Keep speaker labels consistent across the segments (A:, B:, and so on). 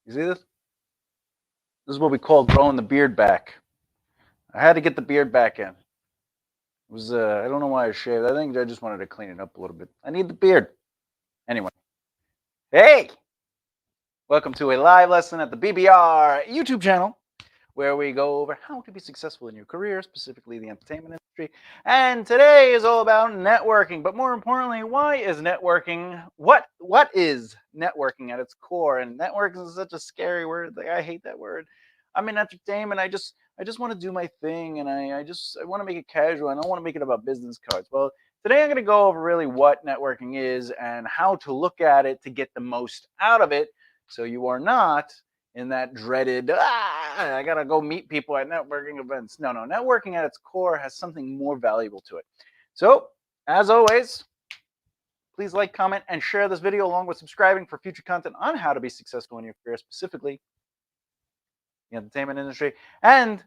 A: You see this? This is what we call growing the beard back. I had to get the beard back in. It was I don't know why I shaved. I think I just wanted to clean it up a little bit. I need the beard. Anyway. Hey! Welcome to a live lesson at the BBR YouTube channel, where we go over how to be successful in your career, specifically the entertainment industry. And today is all about networking, but more importantly, why is networking, what is networking at its core? And networking is such a scary word. Like, I hate that word. I'm in entertainment. I just want to do my thing, and I want to make it casual. I don't want to make it about business cards. Well, today I'm going to go over really what networking is and how to look at it to get the most out of it, so you are not in that dreaded, I gotta go meet people at networking events. No, networking at its core has something more valuable to it. So, as always, please like, comment, and share this video along with subscribing for future content on how to be successful in your career, specifically the entertainment industry. And,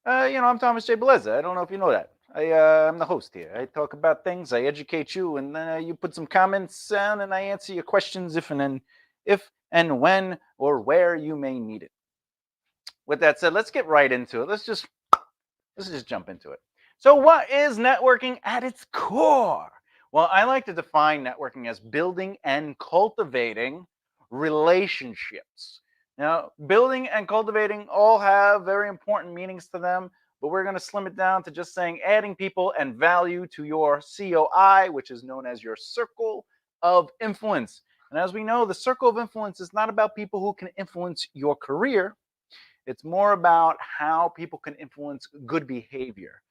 A: I'm Thomas J. Beleza. I don't know if you know that. I'm the host here. I talk about things, I educate you, and then you put some comments down, and I answer your questions if and when or where you may need it. With that said, let's get right into it. Let's just jump into it. So what is networking at its core? Well, I like to define networking as building and cultivating relationships. Now, building and cultivating all have very important meanings to them, but we're going to slim it down to just saying adding people and value to your COI, which is known as your circle of influence. And as we know, the circle of influence is not about people who can influence your career. It's more about how people can influence good behavior.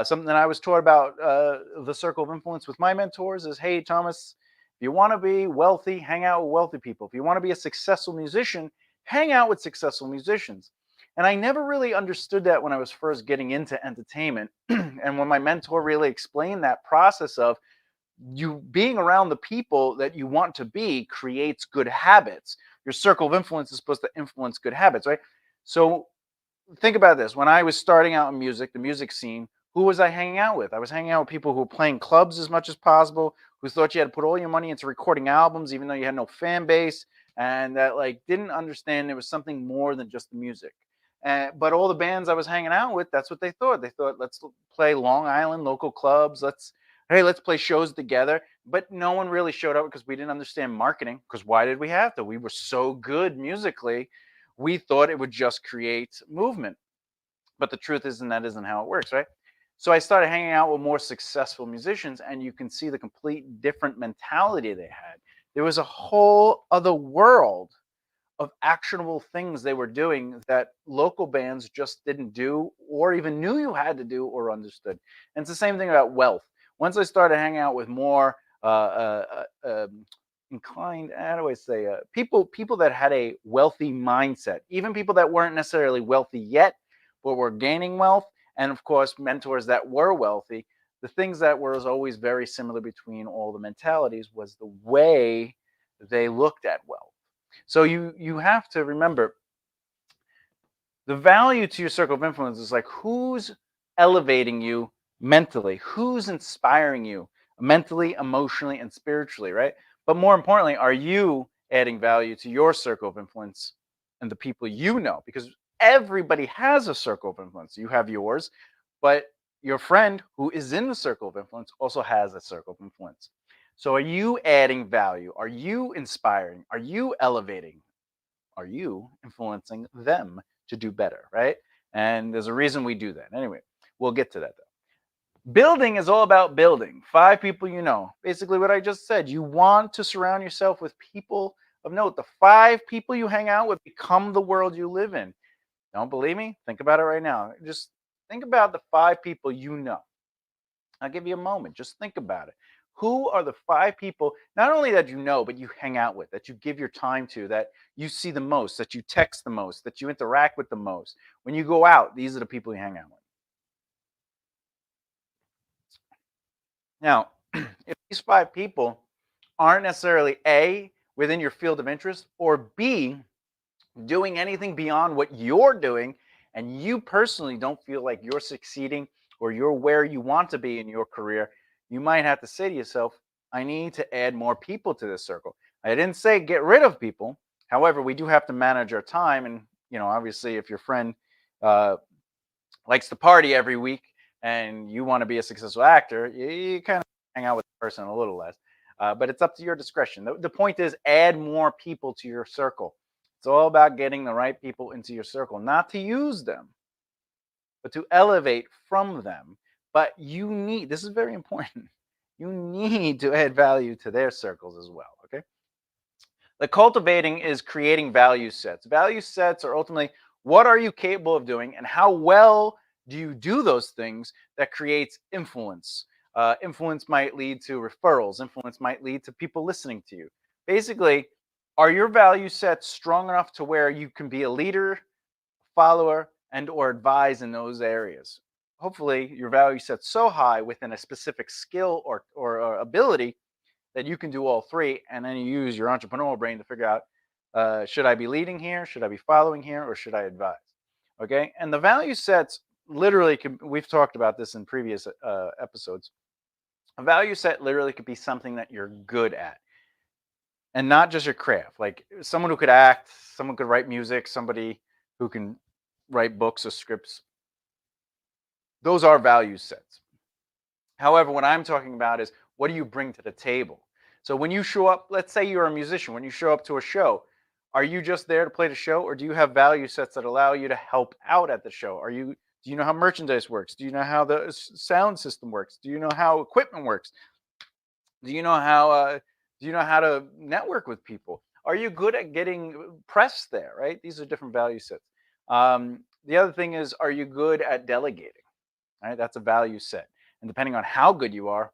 A: Something that I was taught about the circle of influence with my mentors is, hey, Thomas, if you want to be wealthy, hang out with wealthy people. If you want to be a successful musician, hang out with successful musicians. And I never really understood that when I was first getting into entertainment. And when my mentor really explained that process of you being around the people that you want to be creates good habits. Your circle of influence is supposed to influence good habits, right? So think about this. When I was starting out in music, the music scene, who was I hanging out with? I was hanging out with people who were playing clubs as much as possible, who thought you had to put all your money into recording albums, even though you had no fan base, and that didn't understand there was something more than just the music. But all the bands I was hanging out with, that's what they thought. They thought, let's play Long Island local clubs. Let's play shows together. But no one really showed up because we didn't understand marketing. Because why did we have to? We were so good musically. We thought it would just create movement. But the truth is, that isn't how it works, right? So I started hanging out with more successful musicians, and you can see the complete different mentality they had. There was a whole other world of actionable things they were doing that local bands just didn't do or even knew you had to do or understood. And it's the same thing about wealth. Once I started hanging out with more inclined, how do I say, people that had a wealthy mindset, even people that weren't necessarily wealthy yet, but were gaining wealth, and of course, mentors that were wealthy, the things that was always very similar between all the mentalities was the way they looked at wealth. So you have to remember the value to your circle of influence is like who's elevating you mentally, who's inspiring you mentally, emotionally, and spiritually, right? But more importantly, are you adding value to your circle of influence and the people you know? Because everybody has a circle of influence. You have yours, but your friend who is in the circle of influence also has a circle of influence. So are you adding value? Are you inspiring? Are you elevating? Are you influencing them to do better, right? And there's a reason we do that. Anyway, we'll get to that though. Building is all about building. 5 people you know. Basically what I just said. You want to surround yourself with people of note. The 5 people you hang out with become the world you live in. Don't believe me? Think about it right now. Just think about the 5 people you know. I'll give you a moment. Just think about it. Who are the 5 people, not only that you know, but you hang out with, that you give your time to, that you see the most, that you text the most, that you interact with the most? When you go out, these are the people you hang out with. Now, if these 5 people aren't necessarily A, within your field of interest, or B, doing anything beyond what you're doing, and you personally don't feel like you're succeeding or you're where you want to be in your career, you might have to say to yourself, I need to add more people to this circle. I didn't say get rid of people. However, we do have to manage our time, and obviously, if your friend uh, likes to party every week and you want to be a successful actor, you kind of hang out with the person a little less. But it's up to your discretion. The point is, add more people to your circle. It's all about getting the right people into your circle, not to use them, but to elevate from them. But you need, this is very important, you need to add value to their circles as well. Okay. The cultivating is creating value sets. Value sets are ultimately what are you capable of doing and how well do you do those things that creates influence. Influence might lead to referrals. Influence might lead to people listening to you. Basically, are your value sets strong enough to where you can be a leader, follower, and or advise in those areas? Hopefully, your value set's so high within a specific skill or ability that you can do all three, and then you use your entrepreneurial brain to figure out, should I be leading here, should I be following here, or should I advise? Okay, and the value sets literally we've talked about this in previous episodes. A value set literally could be something that you're good at, and not just your craft. Like someone who could act, someone could write music, somebody who can write books or scripts. Those are value sets. However, what I'm talking about is what do you bring to the table? So when you show up, let's say you're a musician, when you show up to a show, are you just there to play the show, or do you have value sets that allow you to help out at the show? Do you know how merchandise works? Do you know how the sound system works? Do you know how equipment works? Do you know how to network with people? Are you good at getting press there, right? These are different value sets. The other thing is, are you good at delegating? Right? That's a value set. And depending on how good you are,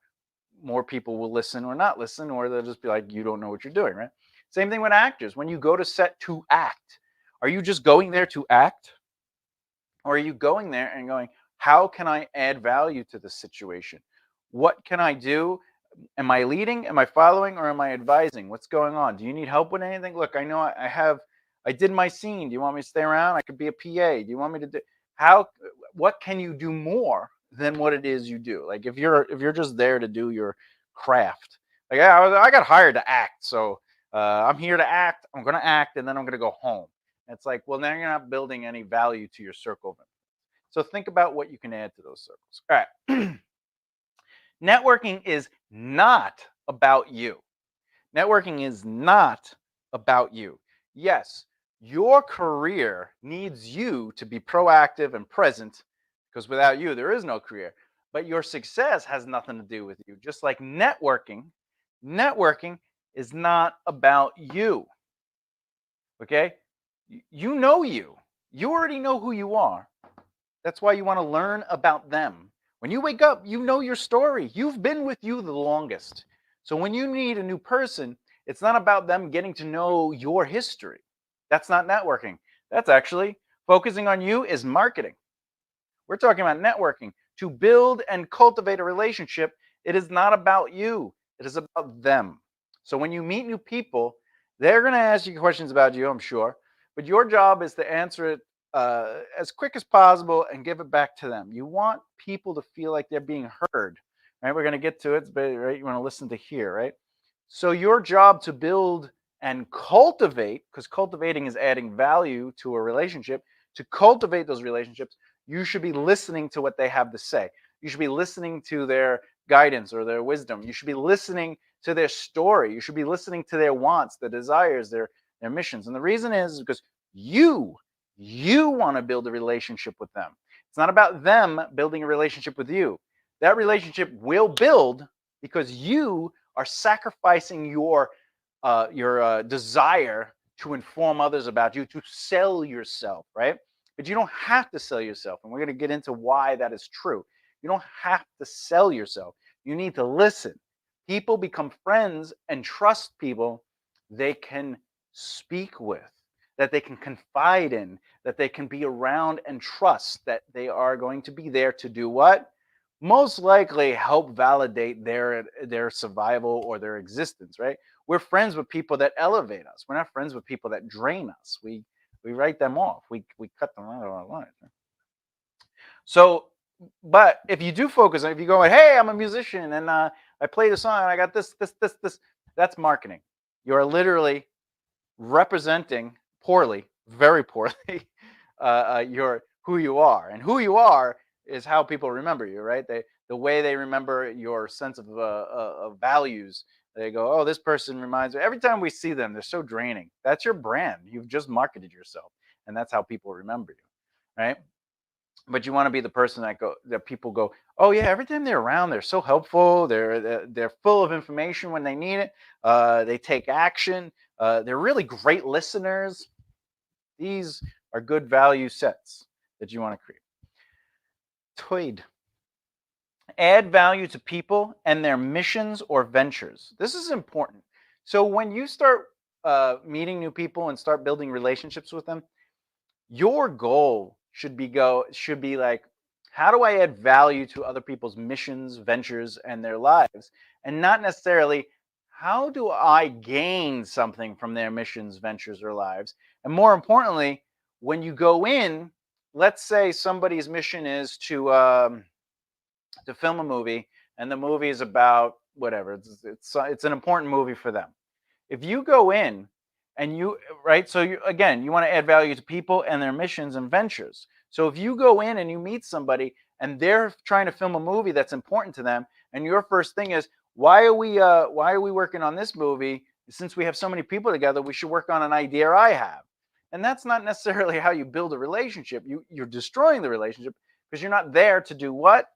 A: more people will listen or not listen, or they'll just be like, you don't know what you're doing, right? Same thing with actors. When you go to set to act, are you just going there to act? Or are you going there and going, how can I add value to this situation? What can I do? Am I leading? Am I following? Or am I advising? What's going on? Do you need help with anything? Look, I know I did my scene. Do you want me to stay around? I could be a PA. Do you want me to do, how, what can you do more than what it is you do? Like if you're just there to do your craft, like I got hired to act. So I'm here to act. I'm going to act and then I'm going to go home. It's like, well, now you're not building any value to your circle. So think about what you can add to those circles. All right. Networking is not about you. Networking is not about you. Yes, your career needs you to be proactive and present because without you, there is no career. But your success has nothing to do with you. Just like networking is not about you. Okay? You know you. You already know who you are. That's why you want to learn about them. When you wake up, you know your story. You've been with you the longest. So when you need a new person, it's not about them getting to know your history. That's not networking. That's actually focusing on you is marketing. We're talking about networking. To build and cultivate a relationship, it is not about you. It is about them. So when you meet new people, they're going to ask you questions about you, I'm sure. But your job is to answer it as quick as possible and give it back to them. You want people to feel like they're being heard, right? We're going to get to it, but right, you want to listen to hear, right? So your job to build and cultivate, because cultivating is adding value to a relationship, to cultivate those relationships, you should be listening to what they have to say. You should be listening to their guidance or their wisdom. You should be listening to their story. You should be listening to their wants, their desires, their missions. And the reason is because you want to build a relationship with them. It's not about them building a relationship with you. That relationship will build because you are sacrificing your desire to inform others about you, to sell yourself, right? But you don't have to sell yourself. And we're going to get into why that is true. You don't have to sell yourself. You need to listen. People become friends and trust people they can speak with, that they can confide in, that they can be around and trust that they are going to be there to do what? Most likely help validate their survival or their existence, right? We're friends with people that elevate us. We're not friends with people that drain us. We write them off. We cut them out of our lives. So, but if you do focus on, if you go, hey, I'm a musician and I played a song, and I got this, that's marketing. You're literally representing poorly, very poorly, your who you are, and who you are is how people remember you, right? The way they remember your sense of values. They go, oh, this person reminds me. Every time we see them, they're so draining. That's your brand. You've just marketed yourself, and that's how people remember you, right? But you want to be the person that people go, oh yeah, every time they're around, they're so helpful. They're full of information when they need it. They take action. They're really great listeners. These are good value sets that you want to create. Tweed. Add value to people and their missions or ventures. This is important. So when you start meeting new people and start building relationships with them, your goal should be like, how do I add value to other people's missions, ventures, and their lives, and not necessarily how do I gain something from their missions, ventures, or lives. And more importantly, when you go in, let's say somebody's mission is to film a movie, and the movie is about whatever. It's an important movie for them. If you go in and you right, so you again, you want to add value to people and their missions and ventures. So if you go in and you meet somebody and they're trying to film a movie that's important to them, and your first thing is, why are we working on this movie? Since we have so many people together, we should work on an idea I have. And that's not necessarily how you build a relationship. You're destroying the relationship because you're not there to do what?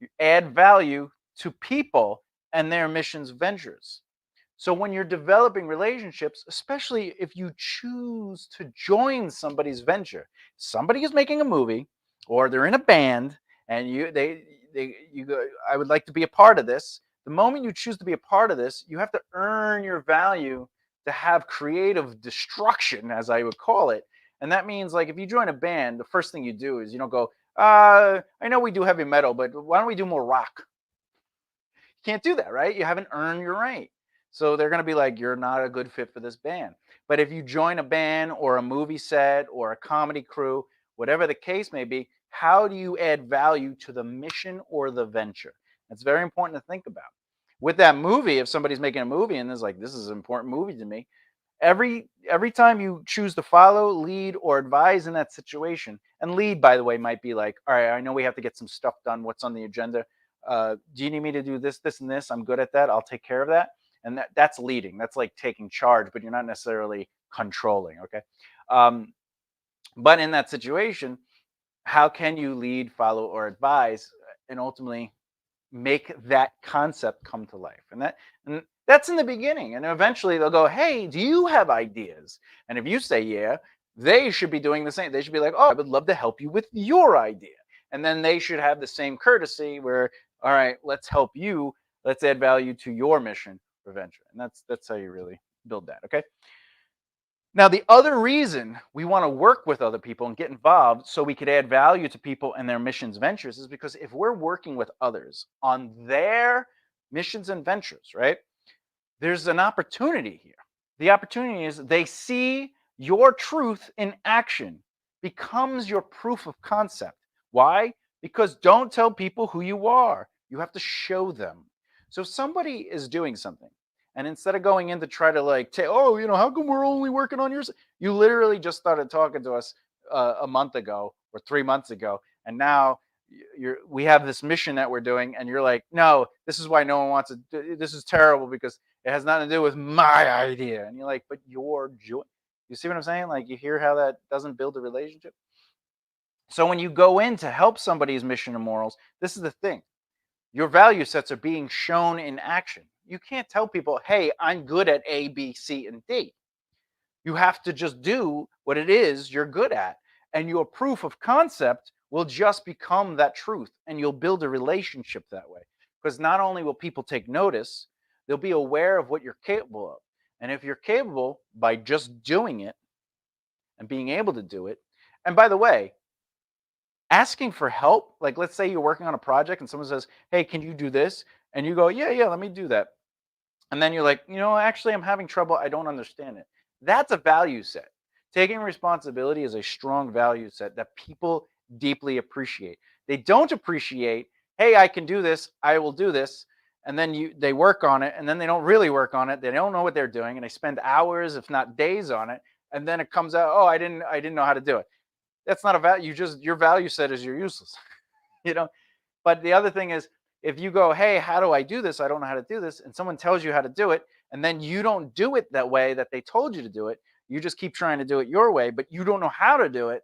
A: You add value to people and their missions, ventures. So when you're developing relationships, especially if you choose to join somebody's venture, somebody is making a movie or they're in a band and you go, I would like to be a part of this. The moment you choose to be a part of this, you have to earn your value to have creative destruction, as I would call it. And that means, like, if you join a band, the first thing you do is you don't go, I know we do heavy metal, but why don't we do more rock? You can't do that, right? You haven't earned your right. So they're going to be like, you're not a good fit for this band. But if you join a band or a movie set or a comedy crew, whatever the case may be, how do you add value to the mission or the venture? That's very important to think about. With that movie, if somebody's making a movie and is like, this is an important movie to me, every time you choose to follow, lead, or advise in that situation, and lead, by the way, might be like, all right, I know we have to get some stuff done. What's on the agenda? Do you need me to do this, this, and this? I'm good at that. I'll take care of that. And that's leading. That's like taking charge, but you're not necessarily controlling. Okay. Um, but in that situation, how can you lead, follow, or advise, and ultimately make that concept come to life? And that's in the beginning. And eventually they'll go, hey, do you have ideas? And if you say yeah, they should be doing the same. They should be like, oh, I would love to help you with your idea. And then they should have the same courtesy where, all right, let's help you. Let's add value to your mission or venture. And that's how you really build that. Okay. Now, the other reason we want to work with other people and get involved so we could add value to people and their missions, ventures, is because if we're working with others on their missions and ventures, right, there's an opportunity here. The opportunity is they see your truth in action, becomes your proof of concept. Why? Because don't tell people who you are. You have to show them. So if somebody is doing something, and instead of going in to try to like, oh, how come we're only working on yours? You literally just started talking to us a month ago or 3 months ago, and now we have this mission that we're doing, and you're like, no, this is why no one wants it. This is terrible because it has nothing to do with my idea. And you're like, but you're joy. You see what I'm saying? Like, you hear how that doesn't build a relationship? So when you go in to help somebody's mission and morals, this is the thing. Your value sets are being shown in action. You can't tell people, hey, I'm good at A, B, C, and D. You have to just do what it is you're good at. And your proof of concept will just become that truth. And you'll build a relationship that way. Because not only will people take notice, they'll be aware of what you're capable of. And if you're capable by just doing it and being able to do it, and by the way, asking for help, like let's say you're working on a project and someone says, hey, can you do this? And you go, yeah, let me do that. And then you're like, actually, I'm having trouble. I don't understand it. That's a value set. Taking responsibility is a strong value set that people deeply appreciate. They don't appreciate, hey, I can do this. I will do this. and then they work on it, and then they don't really work on it. They don't know what they're doing, and they spend hours, if not days, on it, and then it comes out, oh, I didn't know how to do it. That's not a value. Your value set is you're useless. you know. But the other thing is, if you go, hey, how do I do this? I don't know how to do this, and someone tells you how to do it, and then you don't do it that way that they told you to do it. You just keep trying to do it your way, but you don't know how to do it.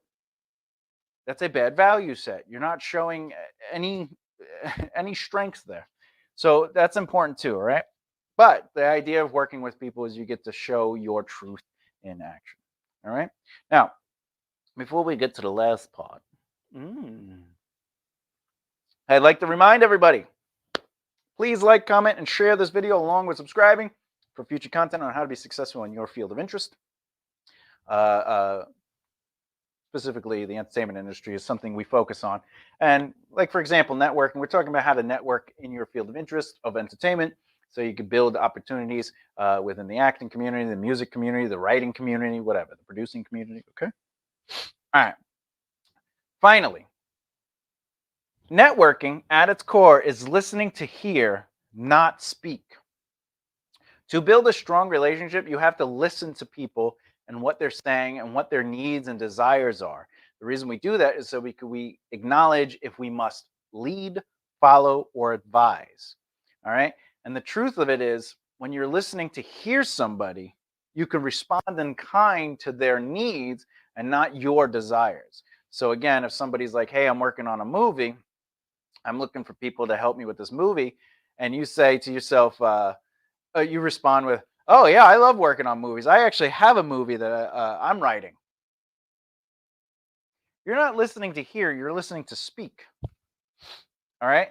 A: That's a bad value set. You're not showing any any strengths there. So that's important too, right? But the idea of working with people is you get to show your truth in action. All right. Now, before we get to the last part, I'd like to remind everybody, please like, comment, and share this video along with subscribing for future content on how to be successful in your field of interest. Specifically, the entertainment industry is something we focus on. And like, for example, networking, we're talking about how to network in your field of interest of entertainment so you can build opportunities within the acting community, the music community, the writing community, whatever, the producing community. Okay. All right. Finally, networking at its core is listening to hear, not speak. To build a strong relationship, you have to listen to people and what they're saying and what their needs and desires are. The reason we do that is so we acknowledge if we must lead, follow, or advise. All right. And the truth of it is, when you're listening to hear somebody, you can respond in kind to their needs and not your desires. So again, if somebody's like, hey, I'm working on a movie, I'm looking for people to help me with this movie, and you say to yourself, you respond with, "Oh yeah, I love working on movies. I actually have a movie that I'm writing." You're not listening to hear; you're listening to speak. All right.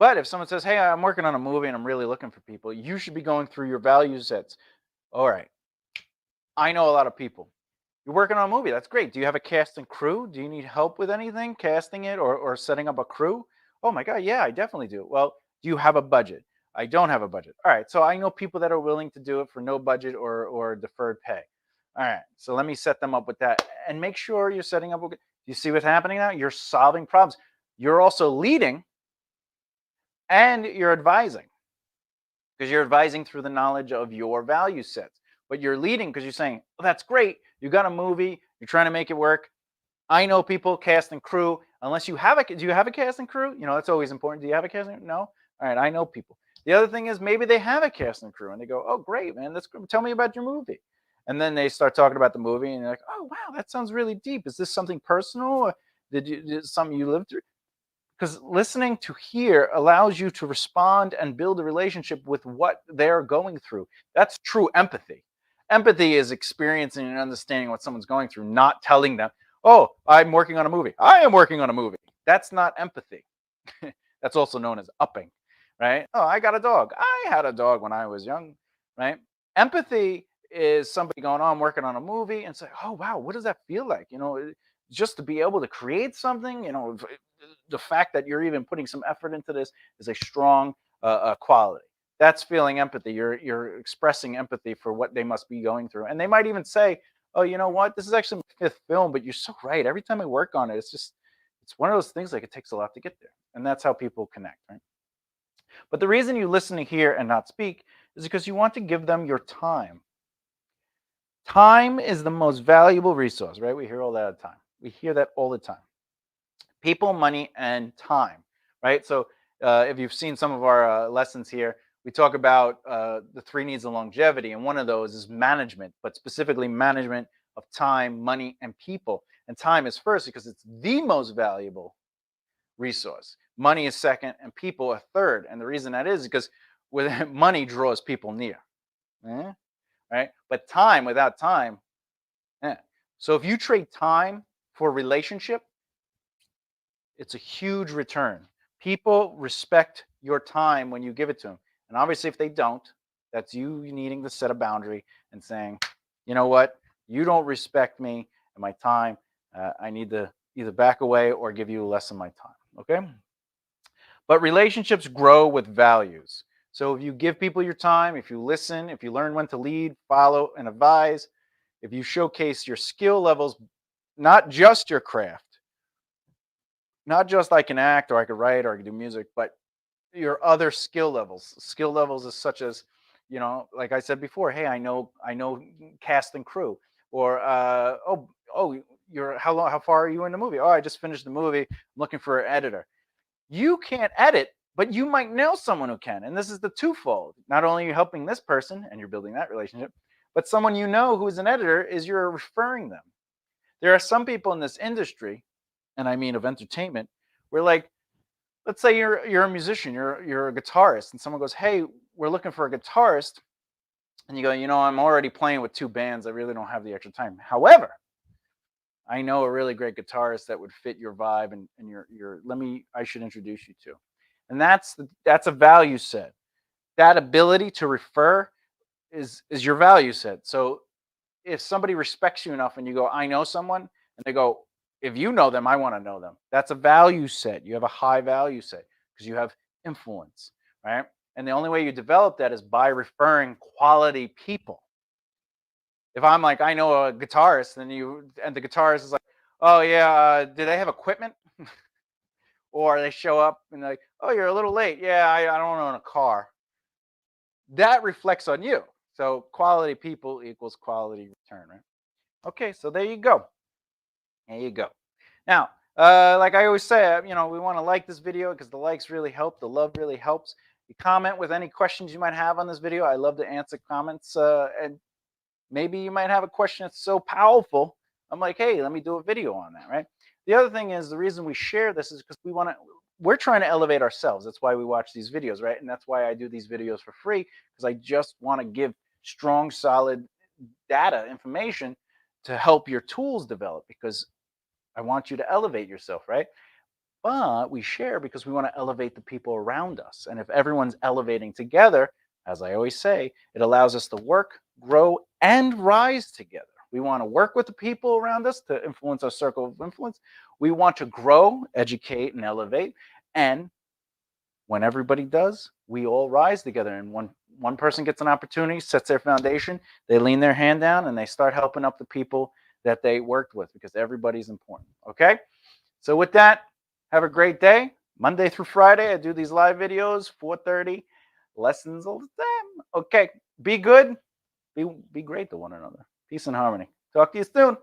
A: But if someone says, "Hey, I'm working on a movie and I'm really looking for people," you should be going through your value sets. All right. I know a lot of people. You're working on a movie. That's great. Do you have a cast and crew? Do you need help with anything, casting it or setting up a crew? Oh my God, yeah, I definitely do. Well, do you have a budget? I don't have a budget. All right. So I know people that are willing to do it for no budget or deferred pay. All right. So let me set them up with that and make sure you're setting up. You see what's happening now? You're solving problems. You're also leading and you're advising because you're advising through the knowledge of your value sets. But you're leading because you're saying, oh, that's great. You got a movie. You're trying to make it work. I know people, cast and crew. Unless you have do you have a cast and crew? You know, that's always important. Do you have a cast and crew? No? All right, I know people. The other thing is maybe they have a cast and crew and they go, oh, great, man. Tell me about your movie. And then they start talking about the movie and you're like, oh, wow, that sounds really deep. Is this something personal? Or did something you lived through? Because listening to hear allows you to respond and build a relationship with what they're going through. That's true empathy. Empathy is experiencing and understanding what someone's going through, not telling them, oh, I'm working on a movie. I am working on a movie. That's not empathy. That's also known as upping, right? Oh, I got a dog. I had a dog when I was young, right? Empathy is somebody going, oh, I'm working on a movie and say, oh, wow, what does that feel like? You know, just to be able to create something, you know, the fact that you're even putting some effort into this is a strong quality. That's feeling empathy. You're expressing empathy for what they must be going through, and they might even say, "Oh, you know what? This is actually my fifth film, but you're so right. Every time I work on it, it's one of those things like it takes a lot to get there." And that's how people connect, right? But the reason you listen to hear and not speak is because you want to give them your time. Time is the most valuable resource, right? We hear all that all the time. We hear that all the time. People, money, and time, right? So if you've seen some of our lessons here, we talk about the three needs of longevity, and one of those is management, but specifically management of time, money, and people. And time is first because it's the most valuable resource. Money is second, and people are third. And the reason that is because with money draws people near, right? But time without time, eh. So if you trade time for relationship, it's a huge return. People respect your time when you give it to them. And obviously, if they don't, that's you needing to set a boundary and saying, you know what, you don't respect me and my time. I need to either back away or give you less of my time. Okay. But relationships grow with values. So if you give people your time, if you listen, if you learn when to lead, follow, and advise, if you showcase your skill levels, not just your craft, not just I can act or I can write or I can do music, but your other skill levels. Skill levels is such as, like I said before, hey, I know cast and crew, or you're how far are you in the movie? Oh, I just finished the movie. I'm looking for an editor. You can't edit, but you might know someone who can. And this is the twofold. Not only are you helping this person and you're building that relationship, but someone you know who is an editor is you're referring them. There are some people in this industry, and I mean of entertainment, where like, let's say you're a musician, you're a guitarist, and someone goes, "Hey, we're looking for a guitarist," and you go, I'm already playing with two bands. I really don't have the extra time. However, I know a really great guitarist that would fit your vibe and your I should introduce you to. And that's a value set. That ability to refer is your value set. So if somebody respects you enough and you go, I know someone, and they go, if you know them, I want to know them. That's a value set. You have a high value set because you have influence, right? And the only way you develop that is by referring quality people. If I'm like, I know a guitarist, and the guitarist is like, oh yeah, do they have equipment? Or they show up and they're like, oh, you're a little late. Yeah, I don't own a car. That reflects on you. So quality people equals quality return, right? Okay, so there you go. There you go. Now, like I always say, we want to like this video because the likes really help. The love really helps. You comment with any questions you might have on this video. I love to answer comments. And maybe you might have a question that's so powerful. I'm like, hey, let me do a video on that, right? The other thing is the reason we share this is because we're trying to elevate ourselves. That's why we watch these videos, right? And that's why I do these videos for free, because I just want to give strong, solid data information to help your tools develop, because I want you to elevate yourself, right? But we share because we want to elevate the people around us. And if everyone's elevating together, as I always say, it allows us to work, grow, and rise together. We want to work with the people around us to influence our circle of influence. We want to grow, educate, and elevate. And when everybody does, we all rise together. And one person gets an opportunity, sets their foundation, they lean their hand down and they start helping up the people that they worked with, because everybody's important. Okay? So with that, have a great day. Monday through Friday, I do these live videos, 4:30, lessons all the time. Okay, be good. Be great to one another. Peace and harmony. Talk to you soon.